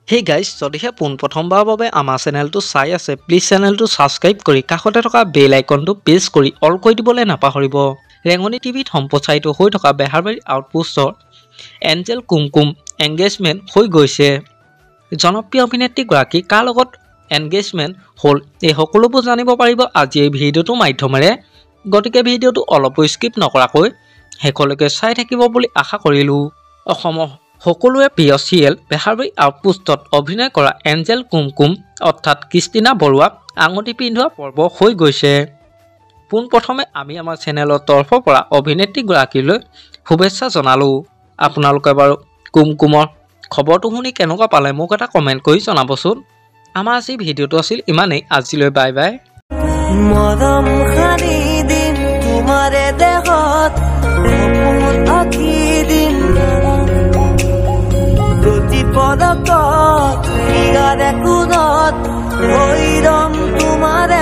Hey guys, যদিহে পোনপ্ৰথমবাৰৰ বাবে আমাৰ চেনেলটো চাই আছে, প্লিজ চেনেলটো সাবস্ক্ৰাইব কৰি কাষতে থকা বেল আইকনটো প্ৰেছ কৰি অল কৰি দিবলৈ নাপাহৰিব। ৰেঙনি টিভিত সম্প্ৰচাৰিত হৈ থকা বেহাৰবাৰী আউটপোষ্টৰ এঞ্জেল কুমকুম এংগেজমেণ্ট হৈ গৈছে। জনপ্ৰিয় অভিনেত্ৰীগৰাকী কাৰ লগত এংগেজমেণ্ট হ'ল এই সকলোবোৰ জানিব পাৰিব আজি এই ভিডিঅ'টোৰ মাধ্যমেৰে। গতিকে ভিডিঅ'টো অলপো স্কিপ নকৰাকৈ শেষলৈকে চাই থাকিব বুলি আশা কৰিলোঁ। অসমৰ সকলোৱে প্ৰিয় চিৰিয়েল বেহাৰবাৰী আউটপোষ্টত অভিনয় কৰা এঞ্জেল কুমকুম অৰ্থাৎ কৃষ্টিনা বৰুৱাক আঙুঠি পিন্ধোৱা পৰ্ব হৈ গৈছে। পোনপ্ৰথমে আমি আমাৰ চেনেলৰ তৰফৰ পৰা অভিনেত্ৰীগৰাকীলৈ শুভেচ্ছা জনালোঁ। আপোনালোকে বাৰু কুমকুমৰ খবৰটো শুনি কেনেকুৱা পালে মোক এটা কমেণ্ট কৰি জনাবচোন। আমাৰ আজি ভিডিঅ'টো আছিল ইমানেই। আজিলৈ বাই বাই। মৰম খানি দিম তোমাৰে দেহত সপোন আঁকি দিম প্ৰতি পদকত ইয়াৰে কোণত হৈ ৰম তোমাৰ